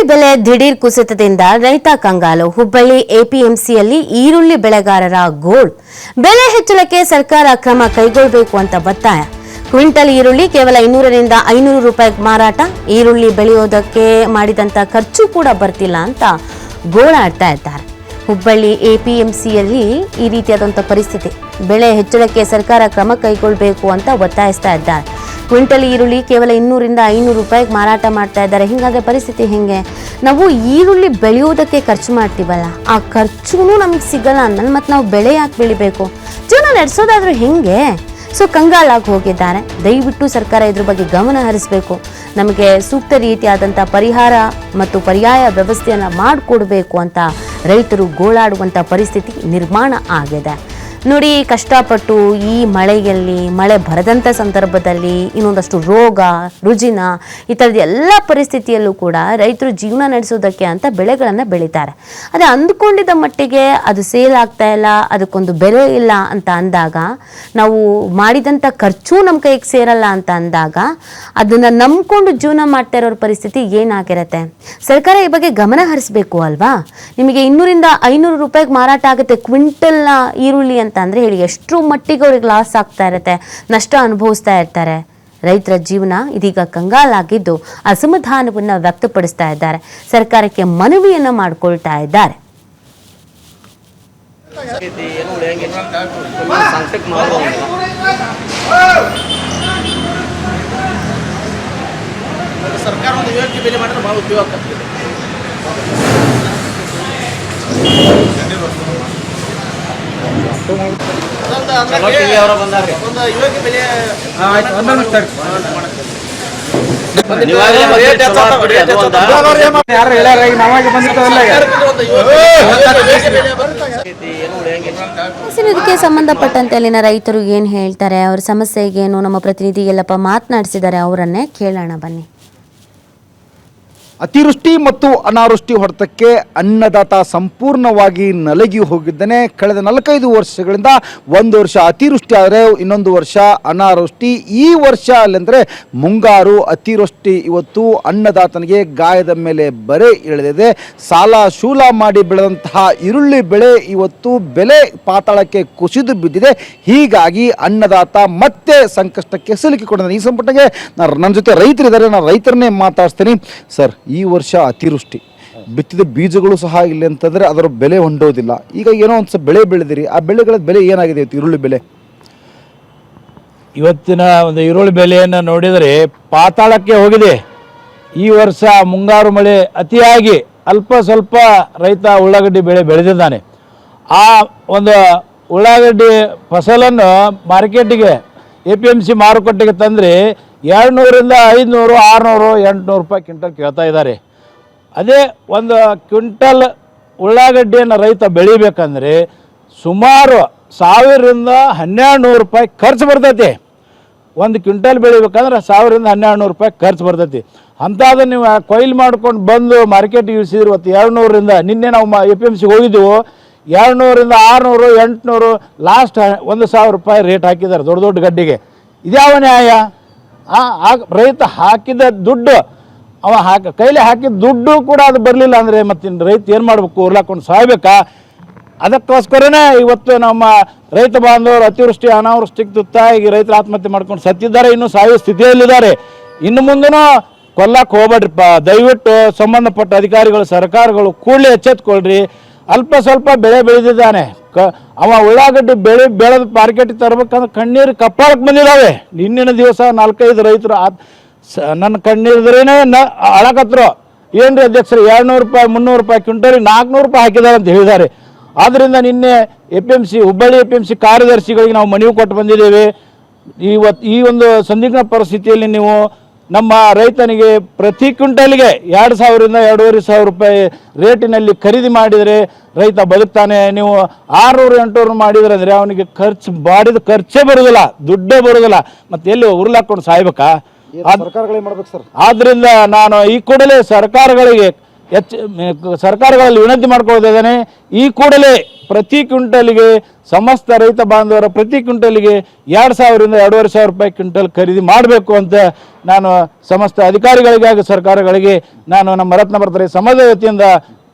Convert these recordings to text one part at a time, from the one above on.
ಬೆಲೆ ದಿಢೀರ್ ಕುಸಿತದಿಂದ ರೈತ ಕಂಗಾಲು. ಹುಬ್ಬಳ್ಳಿ ಎಪಿಎಂಸಿಯಲ್ಲಿ ಈರುಳ್ಳಿ ಬೆಳೆಗಾರರ ಗೋಳು. ಬೆಲೆ ಹೆಚ್ಚಳಕ್ಕೆ ಸರ್ಕಾರ ಕ್ರಮ ಕೈಗೊಳ್ಳಬೇಕು ಅಂತ ಒತ್ತಾಯ. ಕ್ವಿಂಟಲ್ ಈರುಳ್ಳಿ ಕೇವಲ 200 ರಿಂದ 500 ರೂಪಾಯಿಗೆ ಮಾರಾಟ. ಈರುಳ್ಳಿ ಬೆಳೆಯೋದಕ್ಕೆ ಮಾಡಿದಂತ ಖರ್ಚು ಕೂಡ ಬರ್ತಿಲ್ಲ ಅಂತ ಗೋಳಾಡ್ತಾ ಇದ್ದಾರೆ. ಹುಬ್ಬಳ್ಳಿ ಎಪಿಎಂಸಿಯಲ್ಲಿ ಈ ರೀತಿಯಾದಂಥ ಪರಿಸ್ಥಿತಿ. ಬೆಲೆ ಹೆಚ್ಚಳಕ್ಕೆ ಸರ್ಕಾರ ಕ್ರಮ ಕೈಗೊಳ್ಳಬೇಕು ಅಂತ ಒತ್ತಾಯಿಸ್ತಾ ಇದ್ದಾರೆ. ಕ್ವಿಂಟಲ್ ಈರುಳ್ಳಿ ಕೇವಲ 200 ರಿಂದ 500 ರೂಪಾಯಿಗೆ ಮಾರಾಟ ಮಾಡ್ತಾ ಇದ್ದಾರೆ. ಹಿಂಗಾದ್ರೆ ಪರಿಸ್ಥಿತಿ ಹೆಂಗೆ? ನಾವು ಈರುಳ್ಳಿ ಬೆಳೆಯೋದಕ್ಕೆ ಖರ್ಚು ಮಾಡ್ತೀವಲ್ಲ, ಆ ಖರ್ಚು ನಮಗೆ ಸಿಗಲ್ಲ ಅಂದ್ಮೇಲೆ ಮತ್ತೆ ನಾವು ಬೆಳೆ ಯಾಕೆ ಬೆಳಿಬೇಕು? ಜೀವನ ನಡೆಸೋದಾದ್ರೂ ಹೆಂಗೆ? ಸೊ ಕಂಗಾಲಾಗಿ ಹೋಗಿದ್ದಾರೆ. ದಯವಿಟ್ಟು ಸರ್ಕಾರ ಇದ್ರ ಬಗ್ಗೆ ಗಮನ ಹರಿಸಬೇಕು. ನಮಗೆ ಸೂಕ್ತ ರೀತಿಯಾದಂಥ ಪರಿಹಾರ ಮತ್ತು ಪರ್ಯಾಯ ವ್ಯವಸ್ಥೆಯನ್ನು ಮಾಡಿಕೊಡ್ಬೇಕು ಅಂತ ರೈತರು ಗೋಳಾಡುವಂಥ ಪರಿಸ್ಥಿತಿ ನಿರ್ಮಾಣ ಆಗಿದೆ. ನೋಡಿ, ಕಷ್ಟಪಟ್ಟು ಈ ಮಳೆ ಬರದಂಥ ಸಂದರ್ಭದಲ್ಲಿ ಇನ್ನೊಂದಷ್ಟು ರೋಗ ರುಜಿನ ಈ ಥರದ ಎಲ್ಲ ಪರಿಸ್ಥಿತಿಯಲ್ಲೂ ಕೂಡ ರೈತರು ಜೀವನ ನಡೆಸೋದಕ್ಕೆ ಅಂತ ಬೆಳೆಗಳನ್ನು ಬೆಳೀತಾರೆ. ಅದೇ ಅಂದ್ಕೊಂಡಿದ್ದ ಮಟ್ಟಿಗೆ ಅದು ಸೇಲ್ ಆಗ್ತಾ ಇಲ್ಲ, ಅದಕ್ಕೊಂದು ಬೆಲೆ ಇಲ್ಲ ಅಂತ ಅಂದಾಗ, ನಾವು ಮಾಡಿದಂಥ ಖರ್ಚು ನಮ್ಮ ಕೈಗೆ ಸೇರಲ್ಲ ಅಂತ ಅಂದಾಗ ಅದನ್ನು ನಂಬ್ಕೊಂಡು ಜೀವನ ಮಾಡ್ತಾ ಇರೋರ ಪರಿಸ್ಥಿತಿ ಏನಾಗಿರುತ್ತೆ? ಸರ್ಕಾರ ಈ ಬಗ್ಗೆ ಗಮನ ಹರಿಸಬೇಕು ಅಲ್ವಾ? ನಿಮಗೆ 200 ರಿಂದ 500 ರೂಪಾಯಿಗೆ ಮಾರಾಟ ಆಗುತ್ತೆ ಕ್ವಿಂಟಲ್ನ ಈರುಳ್ಳಿ ಅಂತ ಅಂದರೆ ಹೇಳಿ, ಎಷ್ಟರ ಮಟ್ಟಿಗೆ ಅವ್ರಿಗೆ ಲಾಸ್ ಆಗ್ತಾ ಇರುತ್ತೆ, ನಷ್ಟ ಅನುಭವಿಸ್ತಾ ಇರ್ತಾರೆ. ರೈತರ ಜೀವನ ಇದೀಗ ಕಂಗಾಲಾಗಿದ್ದು ಅಸಮಾಧಾನವನ್ನು ವ್ಯಕ್ತಪಡಿಸ್ತಾ ಇದ್ದಾರೆ. ಸರ್ಕಾರಕ್ಕೆ ಮನವಿಯನ್ನು ಮಾಡಿಕೊಳ್ತಾ ಇದ್ದಾರೆ. ಸರ್ಕಾರ ಒಂದು ಯೋಗ್ಯ ಬೆಲೆ ಮಾಡಿದ್ರೆ ಭಾಳ ಉಪಯೋಗ ಆಗ್ತದೆ. ಇದಕ್ಕೆ ಸಂಬಂಧಪಟ್ಟಂತೆ ಅಲ್ಲಿನ ರೈತರು ಏನ್ ಹೇಳ್ತಾರೆ, ಅವ್ರ ಸಮಸ್ಯೆಗೇನು, ನಮ್ಮ ಪ್ರತಿನಿಧಿ ಎಲ್ಲಪ್ಪ ಮಾತನಾಡಿಸಿದ್ದಾರೆ, ಅವರನ್ನೇ ಕೇಳೋಣ ಬನ್ನಿ. ಅತಿವೃಷ್ಟಿ ಮತ್ತು ಅನಾವೃಷ್ಟಿ ಹೊಡೆತಕ್ಕೆ ಅನ್ನದಾತ ಸಂಪೂರ್ಣವಾಗಿ ನಲಗಿ ಹೋಗಿದ್ದಾನೆ. ಕಳೆದ 4-5 ವರ್ಷಗಳಿಂದ ಒಂದು ವರ್ಷ ಅತಿವೃಷ್ಟಿ ಆದರೆ ಇನ್ನೊಂದು ವರ್ಷ ಅನಾವೃಷ್ಟಿ. ಈ ವರ್ಷ ಅಲ್ಲಂದರೆ ಮುಂಗಾರು ಅತಿವೃಷ್ಟಿ ಇವತ್ತು ಅನ್ನದಾತನಿಗೆ ಗಾಯದ ಮೇಲೆ ಬರೆ ಇಳಿದಿದೆ. ಸಾಲ ಶೂಲ ಮಾಡಿ ಬೆಳೆದಂತಹ ಈರುಳ್ಳಿ ಬೆಳೆ ಇವತ್ತು ಬೆಲೆ ಪಾತಾಳಕ್ಕೆ ಕುಸಿದು ಬಿದ್ದಿದೆ. ಹೀಗಾಗಿ ಅನ್ನದಾತ ಮತ್ತೆ ಸಂಕಷ್ಟಕ್ಕೆ ಸಿಲುಕಿಕೊಂಡಿದ್ದಾನೆ. ಈ ಸಂಪುಟಕ್ಕೆ ನನ್ನ ಜೊತೆ ರೈತರಿದ್ದಾರೆ, ನಾನು ರೈತರನ್ನೇ ಮಾತಾಡ್ತೀನಿ. ಸರ್, ಈ ವರ್ಷ ಅತಿವೃಷ್ಟಿ, ಬಿತ್ತಿದ ಬೀಜಗಳು ಸಹ ಇಲ್ಲ ಅಂತಂದರೆ ಅದರ ಬೆಲೆ ಹೊಂದೋದಿಲ್ಲ. ಈಗ ಏನೋ ಒಂದು ಸ್ವಲ್ಪ ಬೆಳೆ ಬೆಳೆದಿರಿ, ಆ ಬೆಳೆಗಳ ಬೆಲೆ ಏನಾಗಿದೆ ಇವತ್ತು ಈರುಳ್ಳಿ ಬೆಲೆ? ಇವತ್ತಿನ ಒಂದು ಈರುಳ್ಳಿ ಬೆಲೆಯನ್ನು ನೋಡಿದರೆ ಪಾತಾಳಕ್ಕೆ ಹೋಗಿದೆ. ಈ ವರ್ಷ ಮುಂಗಾರು ಮಳೆ ಅತಿಯಾಗಿ ಅಲ್ಪ ಸ್ವಲ್ಪ ರೈತ ಉಳ್ಳಾಗಡ್ಡಿ ಬೆಳೆ ಬೆಳೆದಿದ್ದಾನೆ. ಆ ಒಂದು ಉಳ್ಳಾಗಡ್ಡಿ ಫಸಲನ್ನು ಮಾರ್ಕೆಟಿಗೆ APMC ಮಾರುಕಟ್ಟೆಗೆ ತಂದರೆ 200 ರಿಂದ 500, 600, 800 ರೂಪಾಯಿ ಕ್ವಿಂಟಲ್ ಕೇಳ್ತಾ ಇದ್ದಾರೆ. ಅದೇ ಒಂದು ಕ್ವಿಂಟಲ್ ಉಳ್ಳಾಗಡ್ಡಿಯನ್ನು ರೈತ ಬೆಳಿಬೇಕಂದ್ರೆ ಸುಮಾರು 1000 ರಿಂದ 1200 ರೂಪಾಯಿ ಖರ್ಚು ಬರ್ತೈತಿ. ಒಂದು ಕ್ವಿಂಟಲ್ ಬೆಳಿಬೇಕಂದ್ರೆ 1000 ರಿಂದ 1200 ರೂಪಾಯಿ ಖರ್ಚು ಬರ್ತೈತಿ. ಅಂಥದ್ದು ನೀವು ಕೊಯ್ಲು ಮಾಡ್ಕೊಂಡು ಬಂದು ಮಾರ್ಕೆಟಿಗೆ ಇಳಿಸಿದ್ರೆ ಇವತ್ತು 200 ರಿಂದ, ನಿನ್ನೆ ನಾವು APMCಗೆ ಹೋಗಿದ್ದೆವು, 200 ರಿಂದ 600, 800, ಲಾಸ್ಟ್ 1000 ರೂಪಾಯಿ ರೇಟ್ ಹಾಕಿದ್ದಾರೆ ದೊಡ್ಡ ದೊಡ್ಡ ಗಡ್ಡಿಗೆ. ಇದ್ಯಾವ ನ್ಯಾಯ? ರೈತ ಹಾಕಿದ ದುಡ್ಡು, ಕೈಲಿ ಹಾಕಿದ ದುಡ್ಡು ಕೂಡ ಅದು ಬರಲಿಲ್ಲ ಅಂದರೆ ಮತ್ತೆ ರೈತ ಏನು ಮಾಡಬೇಕು? ಉರ್ಲಾಕೊಂಡು ಸಾಯ್ಬೇಕಾ? ಅದಕ್ಕೋಸ್ಕರನೇ ಇವತ್ತು ನಮ್ಮ ರೈತ ಬಾಂಧವರು ಅತಿವೃಷ್ಟಿ ಅನಾವೃಷ್ಟಿಗೆ ತುತ್ತಾಗಿ ರೈತರು ಆತ್ಮಹತ್ಯೆ ಮಾಡ್ಕೊಂಡು ಸತ್ತಿದ್ದಾರೆ, ಇನ್ನೂ ಸಾಯುವ ಸ್ಥಿತಿಯಲ್ಲಿದ್ದಾರೆ. ಇನ್ನು ಮುಂದೂ ಕೊಲ್ಲಕ್ಕೆ ಹೋಗ್ಬೇಡ್ರಿಪ್ಪ. ದಯವಿಟ್ಟು ಸಂಬಂಧಪಟ್ಟ ಅಧಿಕಾರಿಗಳು, ಸರ್ಕಾರಗಳು ಕೂಡಲೇ ಎಚ್ಚೆತ್ಕೊಳ್ರಿ. ಅಲ್ಪ ಸ್ವಲ್ಪ ಬೆಳೆ ಬೆಳೆದಿದ್ದಾನೆ, ಅವ ಉಳ್ಳಾಗಡ್ಡಿ ಬೆಳೆದು ಮಾರ್ಕೆಟಿಗೆ ತರಬೇಕಂದ್ರೆ ಕಣ್ಣೀರು ಕಪ್ಪಾಳಕ್ಕೆ ಬಂದಿದ್ದಾವೆ. ನಿನ್ನಿನ ದಿವಸ 4-5 ರೈತರು ನನ್ನ ಕಣ್ಣೀರಿದ್ರೇನೆ ಅಳಕತ್ರು. ಏನ್ರಿ ಅಧ್ಯಕ್ಷರು, 200 ರೂಪಾಯಿ 300 ರೂಪಾಯಿ ಕ್ವಿಂಟಲಿಗೆ 400 ರೂಪಾಯಿ ಹಾಕಿದ್ದಾರೆ ಅಂತ ಹೇಳಿದ್ದಾರೆ. ಆದ್ದರಿಂದ ನಿನ್ನೆ ಹುಬ್ಬಳ್ಳಿ APMC ಕಾರ್ಯದರ್ಶಿಗಳಿಗೆ ನಾವು ಮನವಿ ಕೊಟ್ಟು ಬಂದಿದ್ದೇವೆ. ಈ ಒಂದು ಸಂದಿಗ್ಧ ಪರಿಸ್ಥಿತಿಯಲ್ಲಿ ನೀವು ನಮ್ಮ ರೈತನಿಗೆ ಪ್ರತಿ ಕ್ವಿಂಟಲ್ಗೆ 2000 ರಿಂದ 2500 ರೂಪಾಯಿ ರೇಟಿನಲ್ಲಿ ಖರೀದಿ ಮಾಡಿದರೆ ರೈತ ಬದುಕ್ತಾನೆ. ನೀವು 600-800 ಮಾಡಿದ್ರೆ ಅಂದರೆ ಅವನಿಗೆ ಮಾಡಿದ ಖರ್ಚೇ ಬರೋದಿಲ್ಲ, ದುಡ್ಡೇ ಬರೋದಿಲ್ಲ, ಮತ್ತೆ ಎಲ್ಲಿ ಉರುಳಾಕೊಂಡು ಸಾಯ್ಬೇಕಾ? ಆದ್ರಿಂದ ನಾನು ಈ ಕೂಡಲೇ ಸರ್ಕಾರಗಳಲ್ಲಿ ವಿನಂತಿ ಮಾಡ್ಕೊಳ್ತಿದ್ದೇನೆ. ಈ ಕೂಡಲೇ ಪ್ರತಿ ಕ್ವಿಂಟಲ್ಗೆ ಸಮಸ್ತ ರೈತ ಬಾಂಧವರ ಪ್ರತಿ ಕ್ವಿಂಟಲ್ಗೆ 2,000 ರಿಂದ 2,500 ರೂಪಾಯಿ ಕ್ವಿಂಟಲ್ ಖರೀದಿ ಮಾಡಬೇಕು ಅಂತ ನಾನು ಸಮಸ್ತ ಅಧಿಕಾರಿಗಳಿಗೆ ಹಾಗೂ ಸರ್ಕಾರಗಳಿಗೆ ನಾನು ನಮ್ಮ ರತ್ನಭಾರತ ರೈತ ಸಮಾಜದ ವತಿಯಿಂದ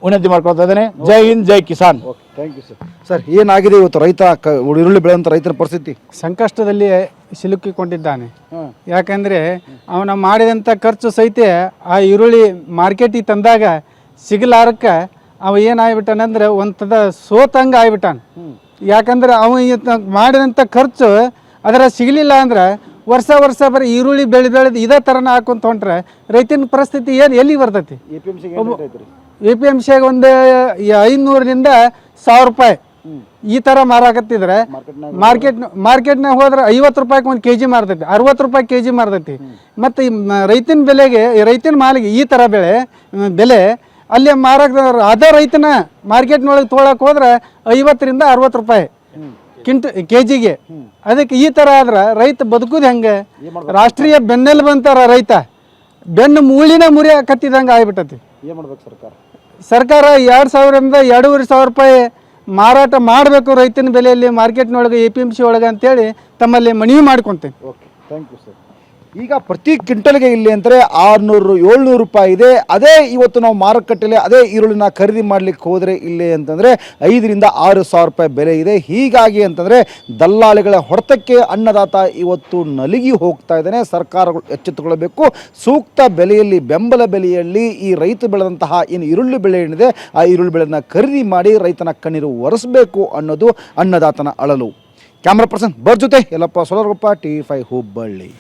ವಿನಂತಿ ಮಾಡ್ಕೊಳ್ತಾ ಇದ್ದೇನೆ. ಜೈ ಹಿಂದ್, ಜೈ ಕಿಸಾನ್. Thank you sir. ಸರ್, ಏನಾಗಿದೆ ಇವತ್ತು ರೈತ ಈರುಳ್ಳಿ ಬೆಳೆಯುವಂಥ ರೈತರ ಪರಿಸ್ಥಿತಿ? ಸಂಕಷ್ಟದಲ್ಲಿ ಸಿಲುಕಿಕೊಂಡಿದ್ದಾನೆ. ಯಾಕಂದರೆ ಅವನ ಮಾಡಿದಂಥ ಖರ್ಚು ಸಹಿತ ಆ ಈರುಳ್ಳಿ ಮಾರ್ಕೆಟಿಗೆ ತಂದಾಗ ಸಿಗಲಾರಕ್ಕೆ ಅವ ಏನಾಗ್ಬಿಟ್ಟಾನಂದ್ರೆ ಒಂಥದ ಸೋತಂಗೆ ಆಗ್ಬಿಟ್ಟಾನ. ಯಾಕಂದ್ರೆ ಅವ ಮಾಡಿದಂಥ ಖರ್ಚು ಅದರ ಸಿಗಲಿಲ್ಲ ಅಂದ್ರೆ ವರ್ಷ ಬರೀ ಈರುಳ್ಳಿ ಬೆಳೆದು ಇದೇ ಥರನ ಹಾಕೊಂತ ಹೊಂಟ್ರೆ ರೈತನ ಪರಿಸ್ಥಿತಿ ಎಲ್ಲಿ ಬರ್ತೈತಿ? APMC ಒಂದು 500 ರಿಂದ 1,000 ರೂಪಾಯಿ ಈ ಥರ ಮಾರಾಕತ್ತಿದ್ರೆ ಮಾರ್ಕೆಟ್ನಾಗ ಹೋದ್ರೆ 50 ರೂಪಾಯಿಗೆ ಒಂದು ಕೆಜಿ ಮಾರ್ತೈತಿ, 60 ರೂಪಾಯಿ ಕೆಜಿ ಮಾರ್ತೈತಿ. ಮತ್ತು ಈ ರೈತನ ಬೆಲೆಗೆ, ರೈತನ ಮಾಲಿಗೆ ಈ ಥರ ಬೆಲೆ ಅಲ್ಲಿ ಅದೇ ರೈತನ ಮಾರ್ಕೆಟ್ನೊಳಗೆ ತೊಗೊಳಕ್ಕೆ ಹೋದ್ರೆ 50 ರಿಂದ 60 ರೂಪಾಯಿ ಕೆಜಿಗೆ. ಅದಕ್ಕೆ ಈ ಥರ ಆದ್ರೆ ರೈತ ಬದುಕುದು ಹೆಂಗೆ? ರಾಷ್ಟ್ರೀಯ ಬೆನ್ನೆಲುಬು ಅಂತಾರ ರೈತ, ಬೆನ್ನು ಮೂಳಿನ ಮುರಿಯಕತ್ತಿದಂಗೆ ಆಗ್ಬಿಟ್ಟತಿ. ಏನು ಮಾಡ್ಬೇಕು ಸರ್ಕಾರ 2,000 ರಿಂದ 2,500 ರೂಪಾಯಿ ಮಾರಾಟ ಮಾಡಬೇಕು ರೈತನ ಬೆಲೆಯಲ್ಲಿ ಮಾರ್ಕೆಟ್ನೊಳಗೆ APMC ಒಳಗೆ ಅಂತೇಳಿ ತಮ್ಮಲ್ಲಿ ಮನವಿ ಮಾಡ್ಕೊತೇನೆ. Okay, thank you sir. ಈಗ ಪ್ರತಿ ಕ್ವಿಂಟಲ್ಗೆ ಇಲ್ಲಿ ಅಂದರೆ 600-700 ರೂಪಾಯಿ ಇದೆ. ಅದೇ ಇವತ್ತು ನಾವು ಮಾರುಕಟ್ಟೆಯಲ್ಲಿ ಅದೇ ಈರುಳ್ಳಿನ ಖರೀದಿ ಮಾಡಲಿಕ್ಕೆ ಹೋದರೆ ಇಲ್ಲಿ ಅಂತಂದರೆ 5,000 ರಿಂದ 6,000 ರೂಪಾಯಿ ಬೆಲೆ ಇದೆ. ಹೀಗಾಗಿ ಅಂತಂದರೆ ದಲ್ಲಾಳಿಗಳ ಹೊಡೆತಕ್ಕೆ ಅನ್ನದಾತ ಇವತ್ತು ನಲುಗಿ ಹೋಗ್ತಾ ಇದ್ದಾನೆ. ಸರ್ಕಾರಗಳು ಎಚ್ಚೆತ್ತುಕೊಳ್ಳಬೇಕು. ಸೂಕ್ತ ಬೆಲೆಯಲ್ಲಿ, ಬೆಂಬಲ ಬೆಲೆಯಲ್ಲಿ ಈ ರೈತ ಬೆಳೆದಂತಹ ಏನು ಈರುಳ್ಳಿ ಬೆಳೆ ಏನಿದೆ ಆ ಈರುಳ್ಳಿ ಬೆಳೆನ ಖರೀದಿ ಮಾಡಿ ರೈತನ ಕಣ್ಣೀರು ಒರೆಸಬೇಕು ಅನ್ನೋದು ಅನ್ನದಾತನ ಅಳಲು. ಕ್ಯಾಮ್ರಾ ಪರ್ಸನ್ ಬರ್ ಜೊತೆ ಯಲ್ಲಪ್ಪ ಸೋಲರಗೊಪ್ಪ, TV5 ಹುಬ್ಬಳ್ಳಿ.